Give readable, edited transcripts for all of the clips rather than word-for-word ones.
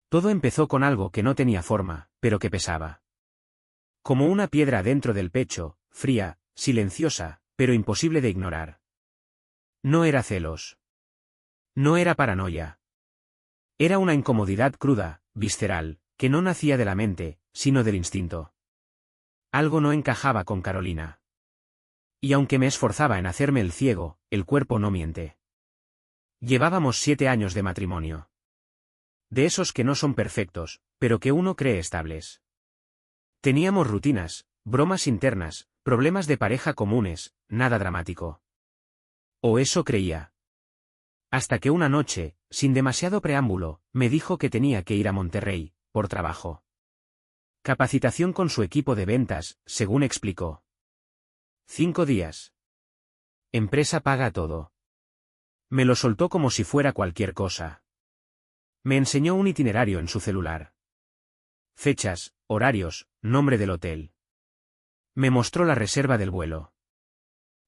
Todo empezó con algo que no tenía forma, pero que pesaba. Como una piedra dentro del pecho, fría, silenciosa, pero imposible de ignorar. No era celos. No era paranoia. Era una incomodidad cruda, visceral, que no nacía de la mente, sino del instinto. Algo no encajaba con Carolina. Y aunque me esforzaba en hacerme el ciego, el cuerpo no miente. Llevábamos 7 años de matrimonio. De esos que no son perfectos, pero que uno cree estables. Teníamos rutinas, bromas internas, problemas de pareja comunes, nada dramático. O eso creía. Hasta que una noche, sin demasiado preámbulo, me dijo que tenía que ir a Monterrey, por trabajo. Capacitación con su equipo de ventas, según explicó. 5 días. Empresa paga todo. Me lo soltó como si fuera cualquier cosa. Me enseñó un itinerario en su celular. Fechas, horarios, nombre del hotel. Me mostró la reserva del vuelo.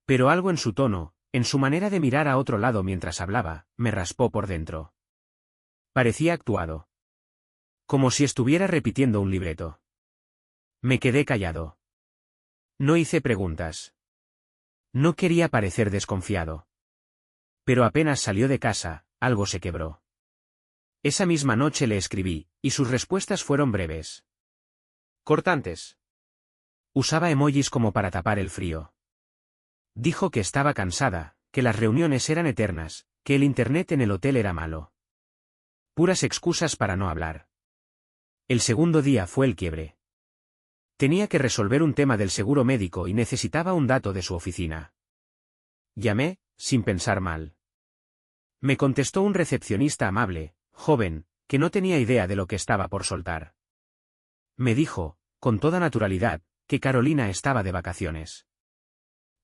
Pero algo en su tono, en su manera de mirar a otro lado mientras hablaba, me raspó por dentro. Parecía actuado. Como si estuviera repitiendo un libreto. Me quedé callado. No hice preguntas. No quería parecer desconfiado. Pero apenas salió de casa, algo se quebró. Esa misma noche le escribí, y sus respuestas fueron breves. Cortantes. Usaba emojis como para tapar el frío. Dijo que estaba cansada, que las reuniones eran eternas, que el internet en el hotel era malo. Puras excusas para no hablar. El segundo día fue el quiebre. Tenía que resolver un tema del seguro médico y necesitaba un dato de su oficina. Llamé, sin pensar mal. Me contestó un recepcionista amable, joven, que no tenía idea de lo que estaba por soltar. Me dijo, con toda naturalidad, que Carolina estaba de vacaciones.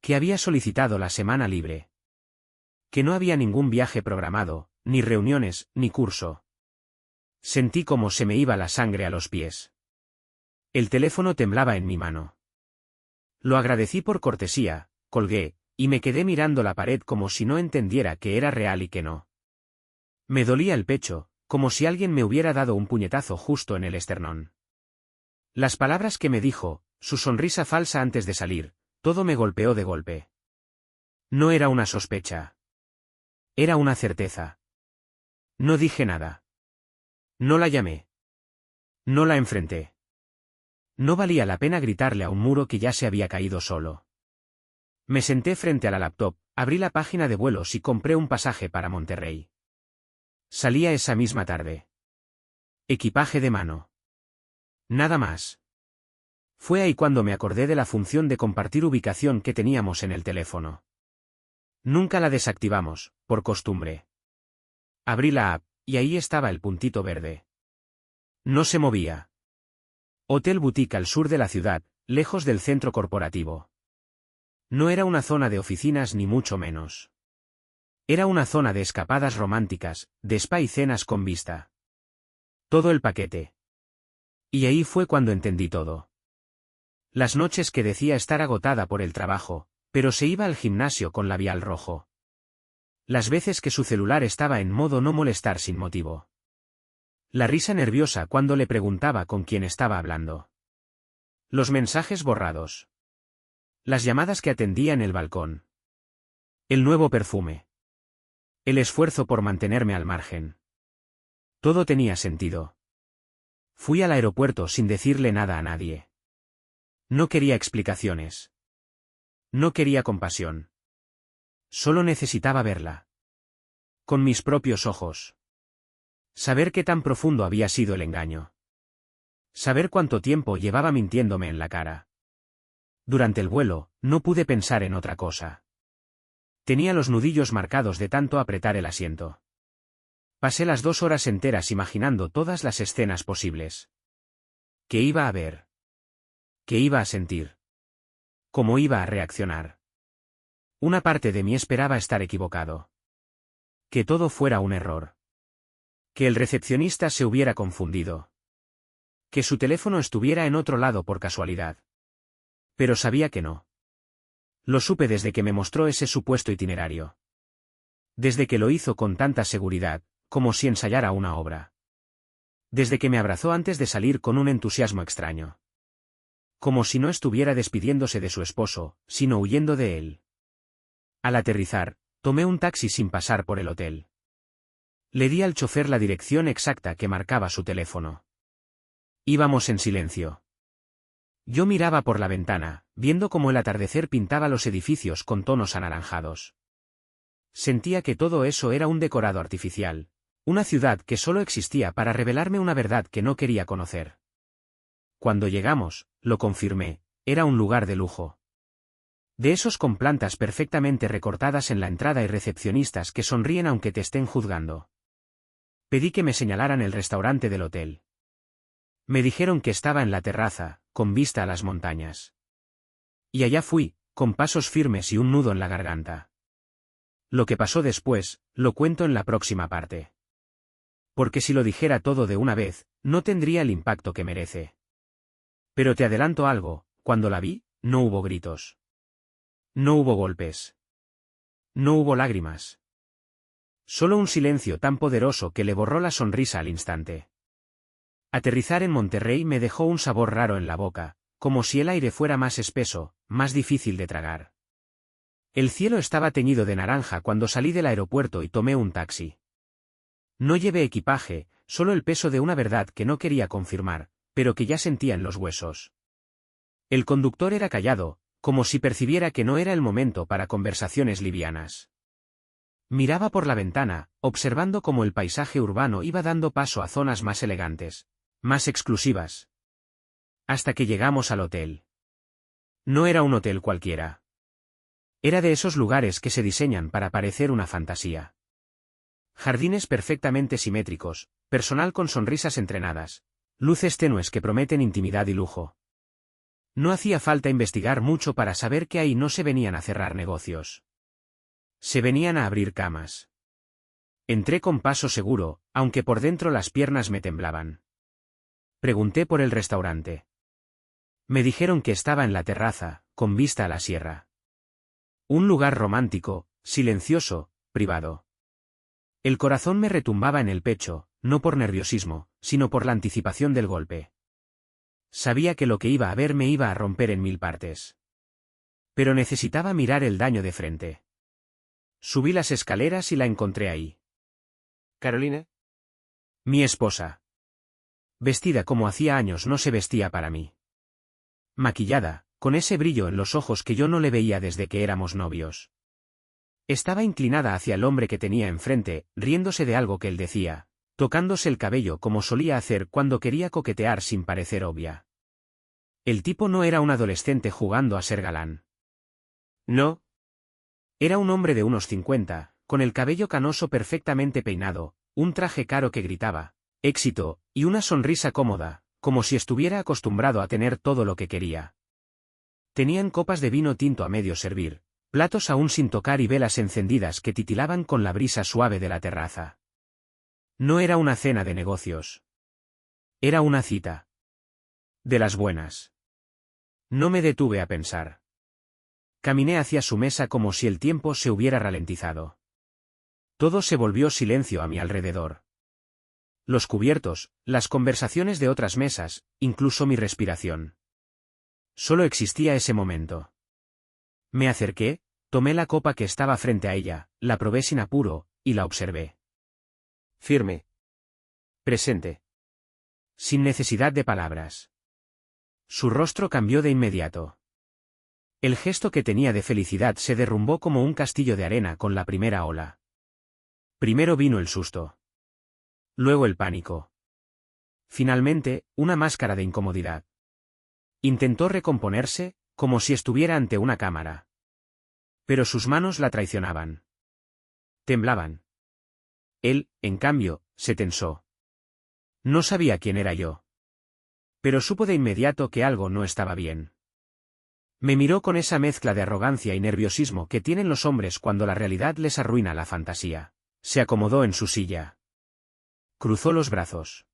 Que había solicitado la semana libre. Que no había ningún viaje programado, ni reuniones, ni curso. Sentí como se me iba la sangre a los pies. El teléfono temblaba en mi mano. Lo agradecí por cortesía, colgué, y me quedé mirando la pared como si no entendiera que era real y que no. Me dolía el pecho, como si alguien me hubiera dado un puñetazo justo en el esternón. Las palabras que me dijo, su sonrisa falsa antes de salir, todo me golpeó de golpe. No era una sospecha. Era una certeza. No dije nada. No la llamé. No la enfrenté. No valía la pena gritarle a un muro que ya se había caído solo. Me senté frente a la laptop, abrí la página de vuelos y compré un pasaje para Monterrey. Salía esa misma tarde. Equipaje de mano. Nada más. Fue ahí cuando me acordé de la función de compartir ubicación que teníamos en el teléfono. Nunca la desactivamos, por costumbre. Abrí la app, y ahí estaba el puntito verde. No se movía. Hotel Boutique al sur de la ciudad, lejos del centro corporativo. No era una zona de oficinas ni mucho menos. Era una zona de escapadas románticas, de spa y cenas con vista. Todo el paquete. Y ahí fue cuando entendí todo. Las noches que decía estar agotada por el trabajo, pero se iba al gimnasio con labial rojo. Las veces que su celular estaba en modo no molestar sin motivo. La risa nerviosa cuando le preguntaba con quién estaba hablando. Los mensajes borrados. Las llamadas que atendía en el balcón. El nuevo perfume. El esfuerzo por mantenerme al margen. Todo tenía sentido. Fui al aeropuerto sin decirle nada a nadie. No quería explicaciones. No quería compasión. Solo necesitaba verla. Con mis propios ojos. Saber qué tan profundo había sido el engaño. Saber cuánto tiempo llevaba mintiéndome en la cara. Durante el vuelo, no pude pensar en otra cosa. Tenía los nudillos marcados de tanto apretar el asiento. Pasé las 2 horas enteras imaginando todas las escenas posibles. ¿Qué iba a ver? ¿Qué iba a sentir? ¿Cómo iba a reaccionar? Una parte de mí esperaba estar equivocado. Que todo fuera un error. Que el recepcionista se hubiera confundido. Que su teléfono estuviera en otro lado por casualidad. Pero sabía que no. Lo supe desde que me mostró ese supuesto itinerario. Desde que lo hizo con tanta seguridad, como si ensayara una obra. Desde que me abrazó antes de salir con un entusiasmo extraño. Como si no estuviera despidiéndose de su esposo, sino huyendo de él. Al aterrizar, tomé un taxi sin pasar por el hotel. Le di al chofer la dirección exacta que marcaba su teléfono. Íbamos en silencio. Yo miraba por la ventana, viendo cómo el atardecer pintaba los edificios con tonos anaranjados. Sentía que todo eso era un decorado artificial, una ciudad que solo existía para revelarme una verdad que no quería conocer. Cuando llegamos, lo confirmé, era un lugar de lujo. De esos con plantas perfectamente recortadas en la entrada y recepcionistas que sonríen aunque te estén juzgando. Pedí que me señalaran el restaurante del hotel. Me dijeron que estaba en la terraza, con vista a las montañas. Y allá fui, con pasos firmes y un nudo en la garganta. Lo que pasó después, lo cuento en la próxima parte. Porque si lo dijera todo de una vez, no tendría el impacto que merece. Pero te adelanto algo, cuando la vi, no hubo gritos. No hubo golpes. No hubo lágrimas. Solo un silencio tan poderoso que le borró la sonrisa al instante. Aterrizar en Monterrey me dejó un sabor raro en la boca, como si el aire fuera más espeso, más difícil de tragar. El cielo estaba teñido de naranja cuando salí del aeropuerto y tomé un taxi. No llevé equipaje, solo el peso de una verdad que no quería confirmar, pero que ya sentía en los huesos. El conductor era callado, como si percibiera que no era el momento para conversaciones livianas. Miraba por la ventana, observando cómo el paisaje urbano iba dando paso a zonas más elegantes, más exclusivas. Hasta que llegamos al hotel. No era un hotel cualquiera. Era de esos lugares que se diseñan para parecer una fantasía. Jardines perfectamente simétricos, personal con sonrisas entrenadas, luces tenues que prometen intimidad y lujo. No hacía falta investigar mucho para saber que ahí no se venían a cerrar negocios. Se venían a abrir camas. Entré con paso seguro, aunque por dentro las piernas me temblaban. Pregunté por el restaurante. Me dijeron que estaba en la terraza, con vista a la sierra. Un lugar romántico, silencioso, privado. El corazón me retumbaba en el pecho, no por nerviosismo, sino por la anticipación del golpe. Sabía que lo que iba a ver me iba a romper en mil partes. Pero necesitaba mirar el daño de frente. Subí las escaleras y la encontré ahí. ¿Carolina? Mi esposa. Vestida como hacía años no se vestía para mí. Maquillada, con ese brillo en los ojos que yo no le veía desde que éramos novios. Estaba inclinada hacia el hombre que tenía enfrente, riéndose de algo que él decía, tocándose el cabello como solía hacer cuando quería coquetear sin parecer obvia. El tipo no era un adolescente jugando a ser galán. No. Era un hombre de unos 50, con el cabello canoso perfectamente peinado, un traje caro que gritaba, éxito, y una sonrisa cómoda, como si estuviera acostumbrado a tener todo lo que quería. Tenían copas de vino tinto a medio servir, platos aún sin tocar y velas encendidas que titilaban con la brisa suave de la terraza. No era una cena de negocios. Era una cita. De las buenas. No me detuve a pensar. Caminé hacia su mesa como si el tiempo se hubiera ralentizado. Todo se volvió silencio a mi alrededor. Los cubiertos, las conversaciones de otras mesas, incluso mi respiración. Solo existía ese momento. Me acerqué, tomé la copa que estaba frente a ella, la probé sin apuro, y la observé. Firme. Presente. Sin necesidad de palabras. Su rostro cambió de inmediato. El gesto que tenía de felicidad se derrumbó como un castillo de arena con la primera ola. Primero vino el susto. Luego el pánico. Finalmente, una máscara de incomodidad. Intentó recomponerse, como si estuviera ante una cámara. Pero sus manos la traicionaban. Temblaban. Él, en cambio, se tensó. No sabía quién era yo. Pero supo de inmediato que algo no estaba bien. Me miró con esa mezcla de arrogancia y nerviosismo que tienen los hombres cuando la realidad les arruina la fantasía. Se acomodó en su silla. Cruzó los brazos.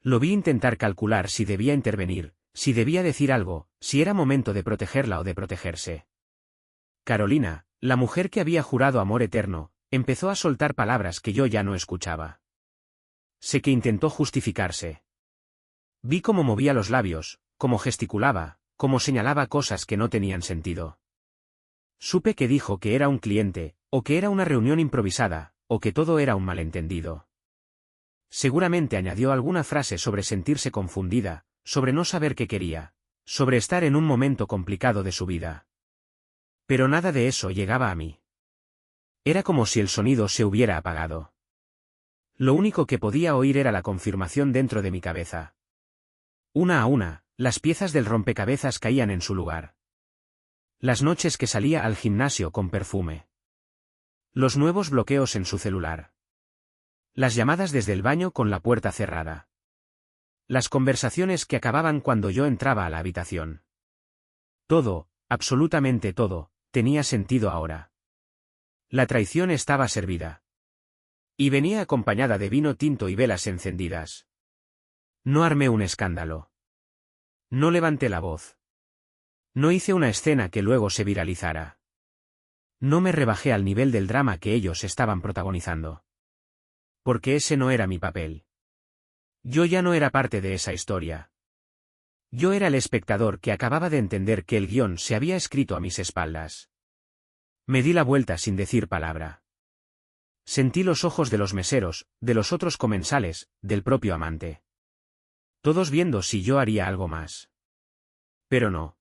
Lo vi intentar calcular si debía intervenir, si debía decir algo, si era momento de protegerla o de protegerse. Carolina, la mujer que había jurado amor eterno, empezó a soltar palabras que yo ya no escuchaba. Sé que intentó justificarse. Vi cómo movía los labios, cómo gesticulaba, cómo señalaba cosas que no tenían sentido. Supe que dijo que era un cliente, o que era una reunión improvisada, o que todo era un malentendido. Seguramente añadió alguna frase sobre sentirse confundida, sobre no saber qué quería, sobre estar en un momento complicado de su vida. Pero nada de eso llegaba a mí. Era como si el sonido se hubiera apagado. Lo único que podía oír era la confirmación dentro de mi cabeza. Una a una, las piezas del rompecabezas caían en su lugar. Las noches que salía al gimnasio con perfume. Los nuevos bloqueos en su celular. Las llamadas desde el baño con la puerta cerrada. Las conversaciones que acababan cuando yo entraba a la habitación. Todo, absolutamente todo, tenía sentido ahora. La traición estaba servida. Y venía acompañada de vino tinto y velas encendidas. No armé un escándalo. No levanté la voz. No hice una escena que luego se viralizara. No me rebajé al nivel del drama que ellos estaban protagonizando. Porque ese no era mi papel. Yo ya no era parte de esa historia. Yo era el espectador que acababa de entender que el guión se había escrito a mis espaldas. Me di la vuelta sin decir palabra. Sentí los ojos de los meseros, de los otros comensales, del propio amante. Todos viendo si yo haría algo más. Pero no.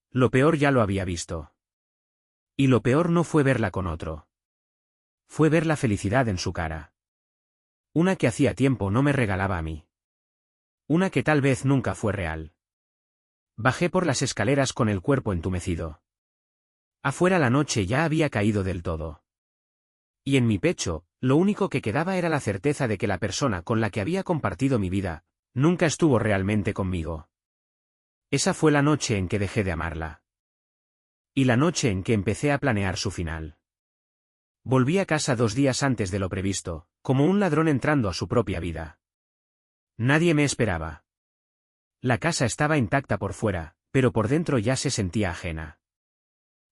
Lo peor ya lo había visto. Y lo peor no fue verla con otro. Fue ver la felicidad en su cara. Una que hacía tiempo no me regalaba a mí. Una que tal vez nunca fue real. Bajé por las escaleras con el cuerpo entumecido. Afuera la noche ya había caído del todo. Y en mi pecho, lo único que quedaba era la certeza de que la persona con la que había compartido mi vida, nunca estuvo realmente conmigo. Esa fue la noche en que dejé de amarla. Y la noche en que empecé a planear su final. Volví a casa 2 días antes de lo previsto, como un ladrón entrando a su propia vida. Nadie me esperaba. La casa estaba intacta por fuera, pero por dentro ya se sentía ajena.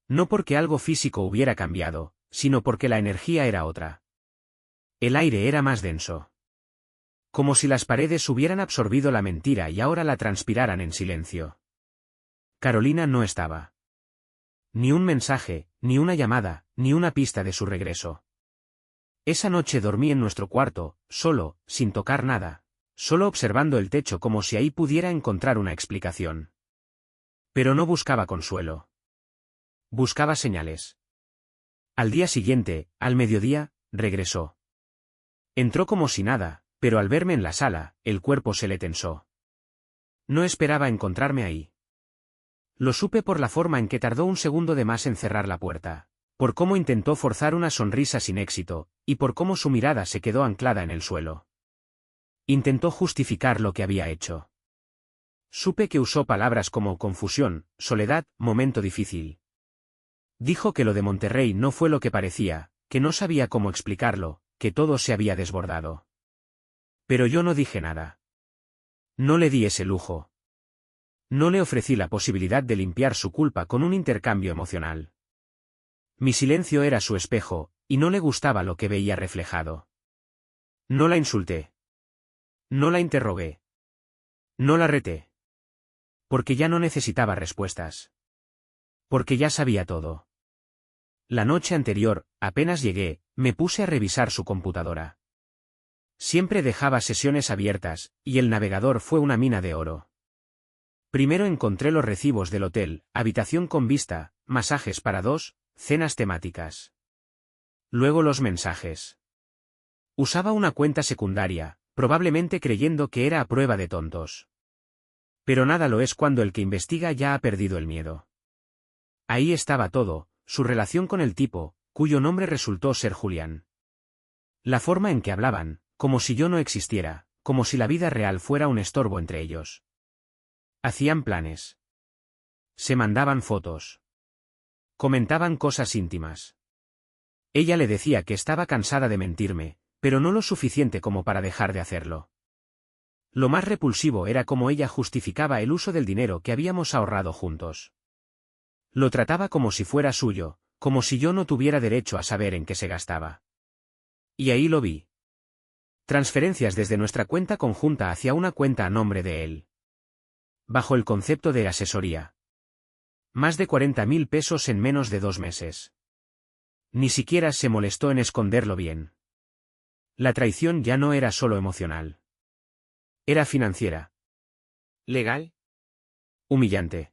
No porque algo físico hubiera cambiado, sino porque la energía era otra. El aire era más denso. Como si las paredes hubieran absorbido la mentira y ahora la transpiraran en silencio. Carolina no estaba. Ni un mensaje, ni una llamada, ni una pista de su regreso. Esa noche dormí en nuestro cuarto, solo, sin tocar nada, solo observando el techo como si ahí pudiera encontrar una explicación. Pero no buscaba consuelo. Buscaba señales. Al día siguiente, al mediodía, regresó. Entró como si nada, pero al verme en la sala, el cuerpo se le tensó. No esperaba encontrarme ahí. Lo supe por la forma en que tardó un segundo de más en cerrar la puerta, por cómo intentó forzar una sonrisa sin éxito, y por cómo su mirada se quedó anclada en el suelo. Intentó justificar lo que había hecho. Supe que usó palabras como confusión, soledad, momento difícil. Dijo que lo de Monterrey no fue lo que parecía, que no sabía cómo explicarlo, que todo se había desbordado. Pero yo no dije nada. No le di ese lujo. No le ofrecí la posibilidad de limpiar su culpa con un intercambio emocional. Mi silencio era su espejo, y no le gustaba lo que veía reflejado. No la insulté. No la interrogué. No la reté. Porque ya no necesitaba respuestas. Porque ya sabía todo. La noche anterior, apenas llegué, me puse a revisar su computadora. Siempre dejaba sesiones abiertas, y el navegador fue una mina de oro. Primero encontré los recibos del hotel, habitación con vista, masajes para 2, cenas temáticas. Luego los mensajes. Usaba una cuenta secundaria, probablemente creyendo que era a prueba de tontos. Pero nada lo es cuando el que investiga ya ha perdido el miedo. Ahí estaba todo, su relación con el tipo, cuyo nombre resultó ser Julián. La forma en que hablaban, como si yo no existiera, como si la vida real fuera un estorbo entre ellos. Hacían planes. Se mandaban fotos. Comentaban cosas íntimas. Ella le decía que estaba cansada de mentirme, pero no lo suficiente como para dejar de hacerlo. Lo más repulsivo era cómo ella justificaba el uso del dinero que habíamos ahorrado juntos. Lo trataba como si fuera suyo, como si yo no tuviera derecho a saber en qué se gastaba. Y ahí lo vi. Transferencias desde nuestra cuenta conjunta hacia una cuenta a nombre de él. Bajo el concepto de asesoría. Más de 40.000 pesos en menos de 2 meses. Ni siquiera se molestó en esconderlo bien. La traición ya no era solo emocional. Era financiera. ¿Legal? Humillante.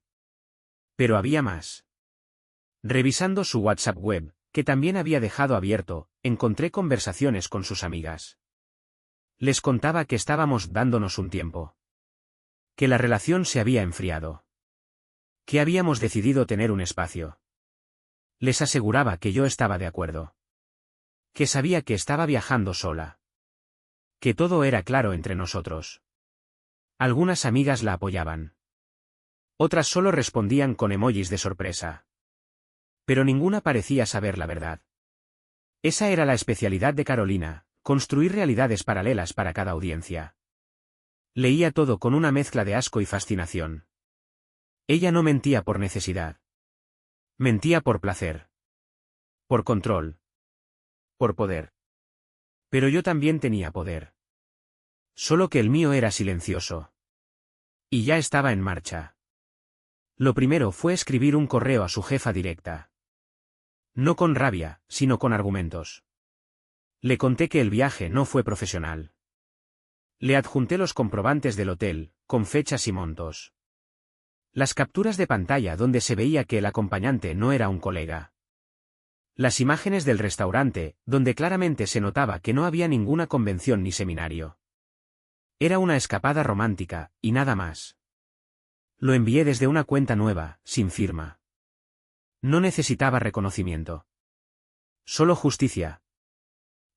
Pero había más. Revisando su WhatsApp web, que también había dejado abierto, encontré conversaciones con sus amigas. Les contaba que estábamos dándonos un tiempo. Que la relación se había enfriado. Que habíamos decidido tener un espacio. Les aseguraba que yo estaba de acuerdo. Que sabía que estaba viajando sola. Que todo era claro entre nosotros. Algunas amigas la apoyaban. Otras solo respondían con emojis de sorpresa. Pero ninguna parecía saber la verdad. Esa era la especialidad de Carolina, construir realidades paralelas para cada audiencia. Leía todo con una mezcla de asco y fascinación. Ella no mentía por necesidad. Mentía por placer. Por control. Por poder. Pero yo también tenía poder. Solo que el mío era silencioso. Y ya estaba en marcha. Lo primero fue escribir un correo a su jefa directa. No con rabia, sino con argumentos. Le conté que el viaje no fue profesional. Le adjunté los comprobantes del hotel, con fechas y montos. Las capturas de pantalla donde se veía que el acompañante no era un colega. Las imágenes del restaurante, donde claramente se notaba que no había ninguna convención ni seminario. Era una escapada romántica, y nada más. Lo envié desde una cuenta nueva, sin firma. No necesitaba reconocimiento. Solo justicia.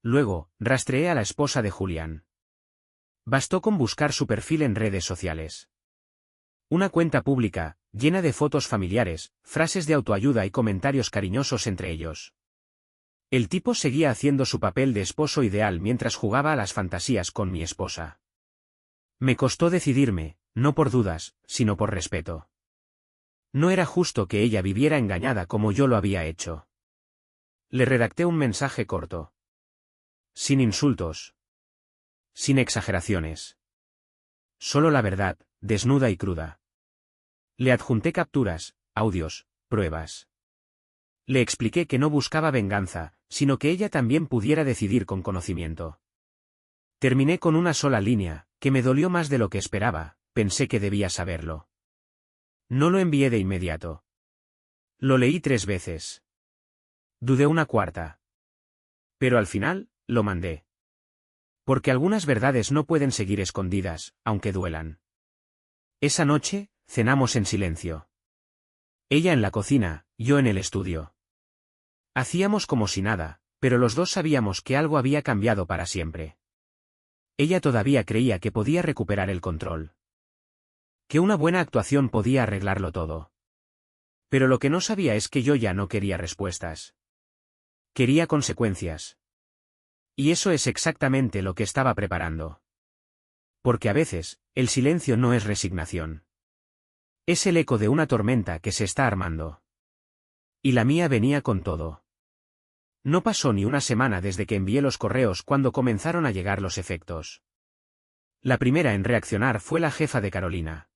Luego, rastreé a la esposa de Julián. Bastó con buscar su perfil en redes sociales. Una cuenta pública, llena de fotos familiares, frases de autoayuda y comentarios cariñosos entre ellos. El tipo seguía haciendo su papel de esposo ideal mientras jugaba a las fantasías con mi esposa. Me costó decidirme, no por dudas, sino por respeto. No era justo que ella viviera engañada como yo lo había hecho. Le redacté un mensaje corto. Sin insultos. Sin exageraciones. Solo la verdad, desnuda y cruda. Le adjunté capturas, audios, pruebas. Le expliqué que no buscaba venganza, sino que ella también pudiera decidir con conocimiento. Terminé con una sola línea, que me dolió más de lo que esperaba, pensé que debía saberlo. No lo envié de inmediato. Lo leí 3 veces. Dudé una cuarta. Pero al final, lo mandé. Porque algunas verdades no pueden seguir escondidas, aunque duelan. Esa noche, cenamos en silencio. Ella en la cocina, yo en el estudio. Hacíamos como si nada, pero los dos sabíamos que algo había cambiado para siempre. Ella todavía creía que podía recuperar el control. Que una buena actuación podía arreglarlo todo. Pero lo que no sabía es que yo ya no quería respuestas. Quería consecuencias. Y eso es exactamente lo que estaba preparando. Porque a veces, el silencio no es resignación. Es el eco de una tormenta que se está armando. Y la mía venía con todo. No pasó ni una semana desde que envié los correos cuando comenzaron a llegar los efectos. La primera en reaccionar fue la jefa de Carolina.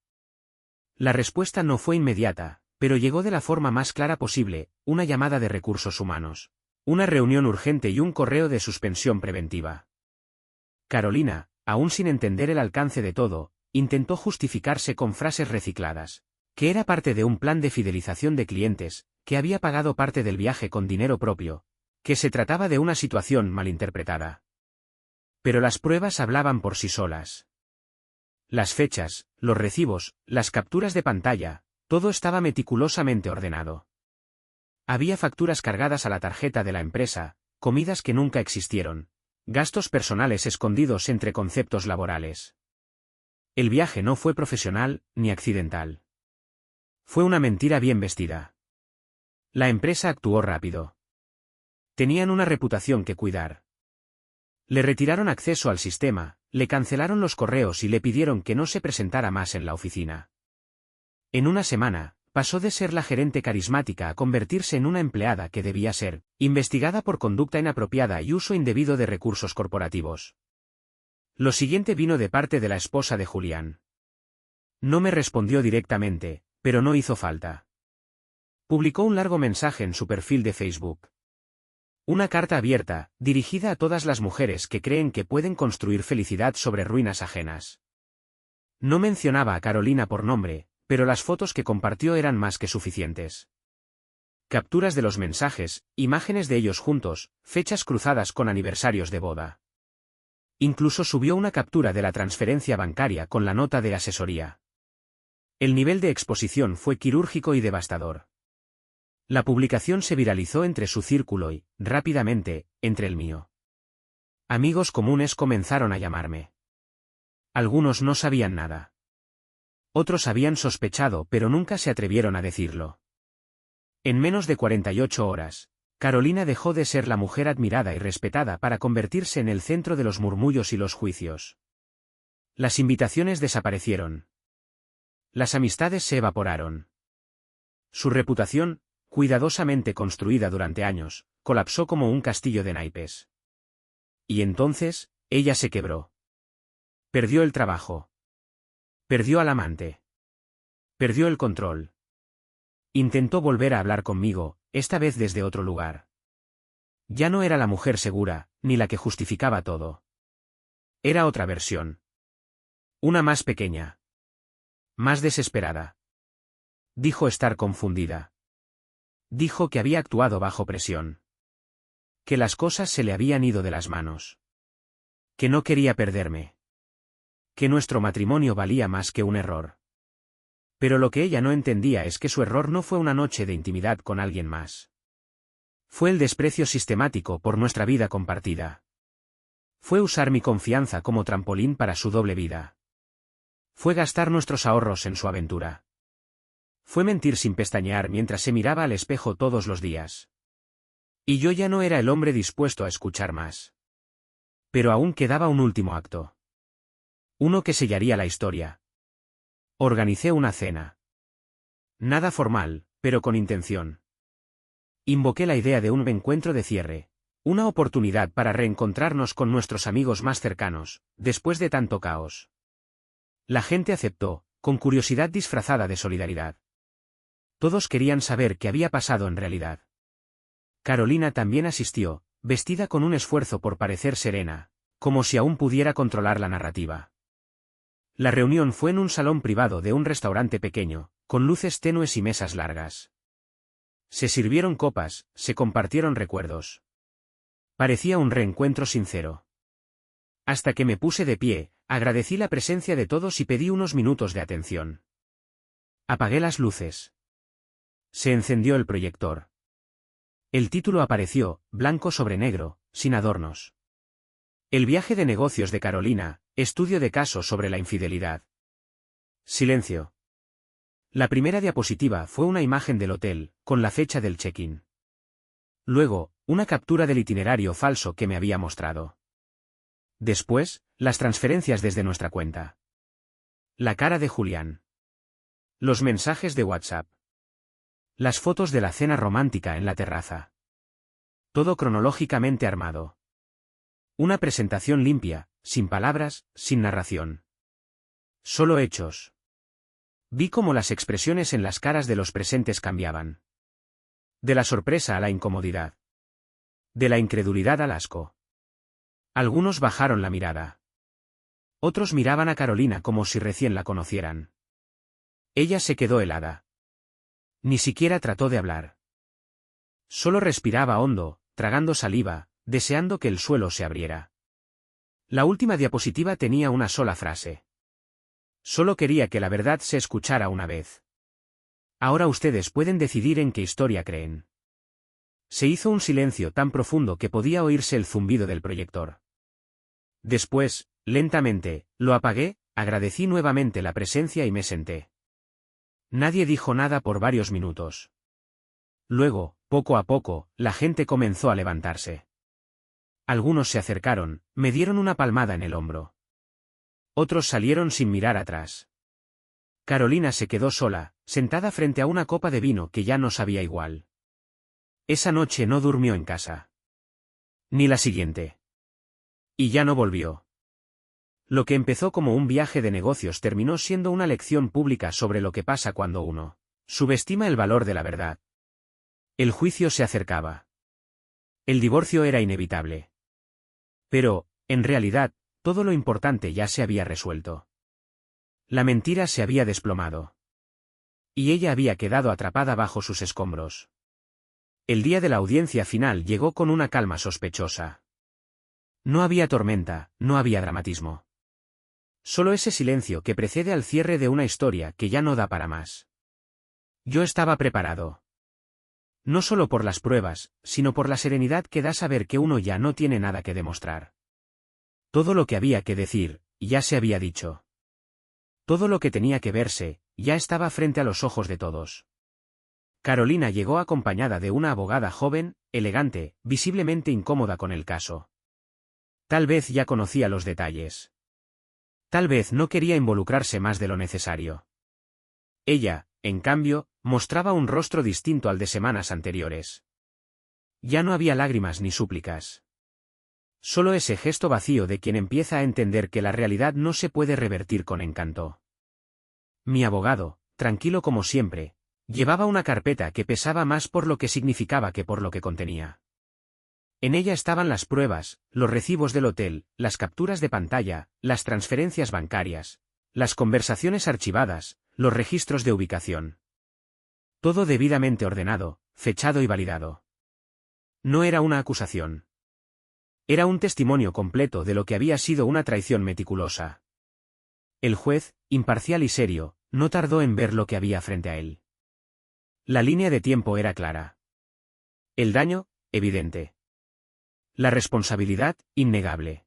La respuesta no fue inmediata, pero llegó de la forma más clara posible, una llamada de recursos humanos, una reunión urgente y un correo de suspensión preventiva. Carolina, aún sin entender el alcance de todo, intentó justificarse con frases recicladas, que era parte de un plan de fidelización de clientes, que había pagado parte del viaje con dinero propio, que se trataba de una situación malinterpretada. Pero las pruebas hablaban por sí solas. Las fechas, los recibos, las capturas de pantalla, todo estaba meticulosamente ordenado. Había facturas cargadas a la tarjeta de la empresa, comidas que nunca existieron, gastos personales escondidos entre conceptos laborales. El viaje no fue profesional, ni accidental. Fue una mentira bien vestida. La empresa actuó rápido. Tenían una reputación que cuidar. Le retiraron acceso al sistema, le cancelaron los correos y le pidieron que no se presentara más en la oficina. En una semana, pasó de ser la gerente carismática a convertirse en una empleada que debía ser investigada por conducta inapropiada y uso indebido de recursos corporativos. Lo siguiente vino de parte de la esposa de Julián. No me respondió directamente, pero no hizo falta. Publicó un largo mensaje en su perfil de Facebook. Una carta abierta, dirigida a todas las mujeres que creen que pueden construir felicidad sobre ruinas ajenas. No mencionaba a Carolina por nombre, pero las fotos que compartió eran más que suficientes. Capturas de los mensajes, imágenes de ellos juntos, fechas cruzadas con aniversarios de boda. Incluso subió una captura de la transferencia bancaria con la nota de asesoría. El nivel de exposición fue quirúrgico y devastador. La publicación se viralizó entre su círculo y, rápidamente, entre el mío. Amigos comunes comenzaron a llamarme. Algunos no sabían nada. Otros habían sospechado pero nunca se atrevieron a decirlo. En menos de 48 horas, Carolina dejó de ser la mujer admirada y respetada para convertirse en el centro de los murmullos y los juicios. Las invitaciones desaparecieron. Las amistades se evaporaron. Su reputación, cuidadosamente construida durante años, colapsó como un castillo de naipes. Y entonces, ella se quebró. Perdió el trabajo. Perdió al amante. Perdió el control. Intentó volver a hablar conmigo, esta vez desde otro lugar. Ya no era la mujer segura, ni la que justificaba todo. Era otra versión. Una más pequeña. Más desesperada. Dijo estar confundida. Dijo que había actuado bajo presión. Que las cosas se le habían ido de las manos. Que no quería perderme. Que nuestro matrimonio valía más que un error. Pero lo que ella no entendía es que su error no fue una noche de intimidad con alguien más. Fue el desprecio sistemático por nuestra vida compartida. Fue usar mi confianza como trampolín para su doble vida. Fue gastar nuestros ahorros en su aventura. Fue mentir sin pestañear mientras se miraba al espejo todos los días. Y yo ya no era el hombre dispuesto a escuchar más. Pero aún quedaba un último acto. Uno que sellaría la historia. Organicé una cena. Nada formal, pero con intención. Invoqué la idea de un encuentro de cierre, una oportunidad para reencontrarnos con nuestros amigos más cercanos, después de tanto caos. La gente aceptó, con curiosidad disfrazada de solidaridad. Todos querían saber qué había pasado en realidad. Carolina también asistió, vestida con un esfuerzo por parecer serena, como si aún pudiera controlar la narrativa. La reunión fue en un salón privado de un restaurante pequeño, con luces tenues y mesas largas. Se sirvieron copas, se compartieron recuerdos. Parecía un reencuentro sincero. Hasta que me puse de pie, agradecí la presencia de todos y pedí unos minutos de atención. Apagué las luces. Se encendió el proyector. El título apareció, blanco sobre negro, sin adornos. El viaje de negocios de Carolina, estudio de caso sobre la infidelidad. Silencio. La primera diapositiva fue una imagen del hotel, con la fecha del check-in. Luego, una captura del itinerario falso que me había mostrado. Después, las transferencias desde nuestra cuenta. La cara de Julián. Los mensajes de WhatsApp. Las fotos de la cena romántica en la terraza. Todo cronológicamente armado. Una presentación limpia, sin palabras, sin narración. Solo hechos. Vi cómo las expresiones en las caras de los presentes cambiaban. De la sorpresa a la incomodidad. De la incredulidad al asco. Algunos bajaron la mirada. Otros miraban a Carolina como si recién la conocieran. Ella se quedó helada. Ni siquiera trató de hablar. Solo respiraba hondo, tragando saliva, deseando que el suelo se abriera. La última diapositiva tenía una sola frase. Solo quería que la verdad se escuchara una vez. Ahora ustedes pueden decidir en qué historia creen. Se hizo un silencio tan profundo que podía oírse el zumbido del proyector. Después, lentamente, lo apagué, agradecí nuevamente la presencia y me senté. Nadie dijo nada por varios minutos. Luego, poco a poco, la gente comenzó a levantarse. Algunos se acercaron, me dieron una palmada en el hombro. Otros salieron sin mirar atrás. Carolina se quedó sola, sentada frente a una copa de vino que ya no sabía igual. Esa noche no durmió en casa. Ni la siguiente. Y ya no volvió. Lo que empezó como un viaje de negocios terminó siendo una lección pública sobre lo que pasa cuando uno subestima el valor de la verdad. El juicio se acercaba. El divorcio era inevitable. Pero, en realidad, todo lo importante ya se había resuelto. La mentira se había desplomado. Y ella había quedado atrapada bajo sus escombros. El día de la audiencia final llegó con una calma sospechosa. No había tormenta, no había dramatismo. Solo ese silencio que precede al cierre de una historia que ya no da para más. Yo estaba preparado. No solo por las pruebas, sino por la serenidad que da saber que uno ya no tiene nada que demostrar. Todo lo que había que decir, ya se había dicho. Todo lo que tenía que verse, ya estaba frente a los ojos de todos. Carolina llegó acompañada de una abogada joven, elegante, visiblemente incómoda con el caso. Tal vez ya conocía los detalles. Tal vez no quería involucrarse más de lo necesario. Ella, en cambio, mostraba un rostro distinto al de semanas anteriores. Ya no había lágrimas ni súplicas. Solo ese gesto vacío de quien empieza a entender que la realidad no se puede revertir con encanto. Mi abogado, tranquilo como siempre, llevaba una carpeta que pesaba más por lo que significaba que por lo que contenía. En ella estaban las pruebas, los recibos del hotel, las capturas de pantalla, las transferencias bancarias, las conversaciones archivadas, los registros de ubicación. Todo debidamente ordenado, fechado y validado. No era una acusación. Era un testimonio completo de lo que había sido una traición meticulosa. El juez, imparcial y serio, no tardó en ver lo que había frente a él. La línea de tiempo era clara. El daño, evidente. La responsabilidad, innegable.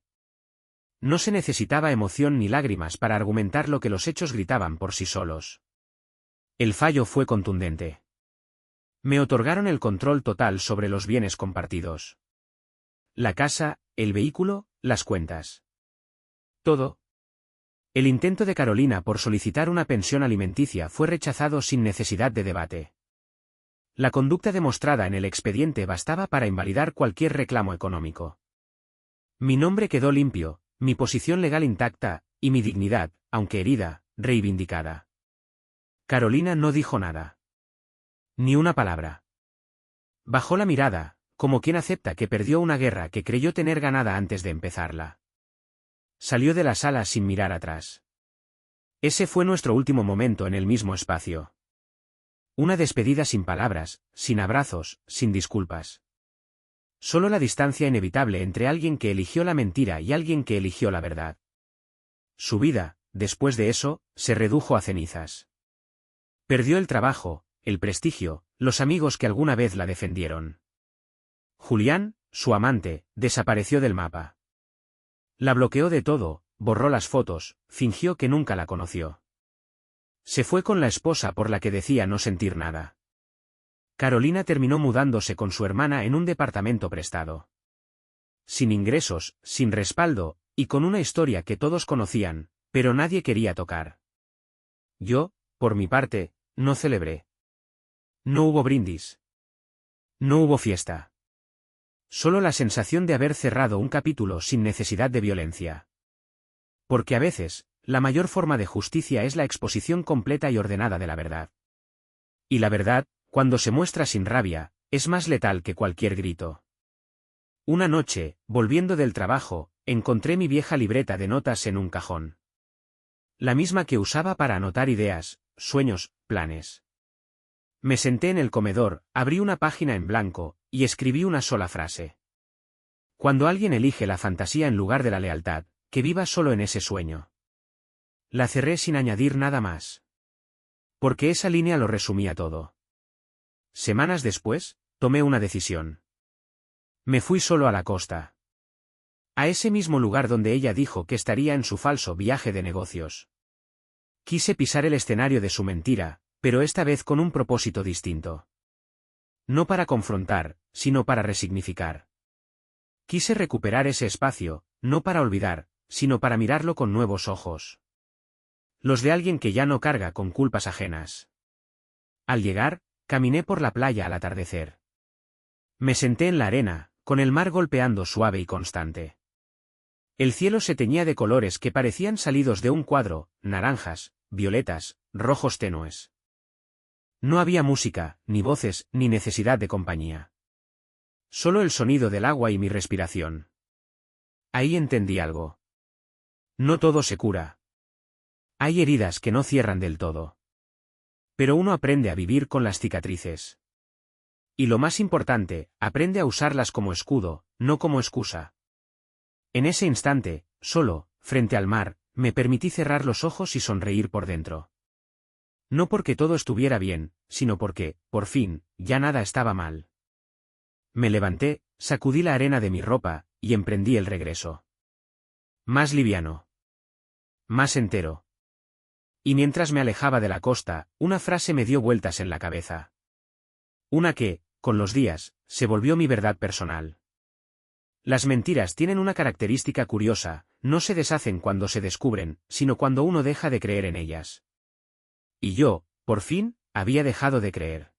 No se necesitaba emoción ni lágrimas para argumentar lo que los hechos gritaban por sí solos. El fallo fue contundente. Me otorgaron el control total sobre los bienes compartidos. La casa, el vehículo, las cuentas. Todo. El intento de Carolina por solicitar una pensión alimenticia fue rechazado sin necesidad de debate. La conducta demostrada en el expediente bastaba para invalidar cualquier reclamo económico. Mi nombre quedó limpio, mi posición legal intacta, y mi dignidad, aunque herida, reivindicada. Carolina no dijo nada. Ni una palabra. Bajó la mirada, como quien acepta que perdió una guerra que creyó tener ganada antes de empezarla. Salió de la sala sin mirar atrás. Ese fue nuestro último momento en el mismo espacio. Una despedida sin palabras, sin abrazos, sin disculpas. Solo la distancia inevitable entre alguien que eligió la mentira y alguien que eligió la verdad. Su vida, después de eso, se redujo a cenizas. Perdió el trabajo, el prestigio, los amigos que alguna vez la defendieron. Julián, su amante, desapareció del mapa. La bloqueó de todo, borró las fotos, fingió que nunca la conoció. Se fue con la esposa por la que decía no sentir nada. Carolina terminó mudándose con su hermana en un departamento prestado. Sin ingresos, sin respaldo, y con una historia que todos conocían, pero nadie quería tocar. Yo, por mi parte, no celebré. No hubo brindis. No hubo fiesta. Solo la sensación de haber cerrado un capítulo sin necesidad de violencia. Porque a veces, la mayor forma de justicia es la exposición completa y ordenada de la verdad. Y la verdad, cuando se muestra sin rabia, es más letal que cualquier grito. Una noche, volviendo del trabajo, encontré mi vieja libreta de notas en un cajón. La misma que usaba para anotar ideas, sueños, planes. Me senté en el comedor, abrí una página en blanco, y escribí una sola frase. Cuando alguien elige la fantasía en lugar de la lealtad, que viva solo en ese sueño. La cerré sin añadir nada más. Porque esa línea lo resumía todo. Semanas después, tomé una decisión. Me fui solo a la costa. A ese mismo lugar donde ella dijo que estaría en su falso viaje de negocios. Quise pisar el escenario de su mentira, pero esta vez con un propósito distinto. No para confrontar, sino para resignificar. Quise recuperar ese espacio, no para olvidar, sino para mirarlo con nuevos ojos. Los de alguien que ya no carga con culpas ajenas. Al llegar, caminé por la playa al atardecer. Me senté en la arena, con el mar golpeando suave y constante. El cielo se teñía de colores que parecían salidos de un cuadro, naranjas, violetas, rojos tenues. No había música, ni voces, ni necesidad de compañía. Solo el sonido del agua y mi respiración. Ahí entendí algo. No todo se cura. Hay heridas que no cierran del todo. Pero uno aprende a vivir con las cicatrices. Y lo más importante, aprende a usarlas como escudo, no como excusa. En ese instante, solo, frente al mar, me permití cerrar los ojos y sonreír por dentro. No porque todo estuviera bien, sino porque, por fin, ya nada estaba mal. Me levanté, sacudí la arena de mi ropa, y emprendí el regreso. Más liviano. Más entero. Y mientras me alejaba de la costa, una frase me dio vueltas en la cabeza. Una que, con los días, se volvió mi verdad personal. Las mentiras tienen una característica curiosa, no se deshacen cuando se descubren, sino cuando uno deja de creer en ellas. Y yo, por fin, había dejado de creer.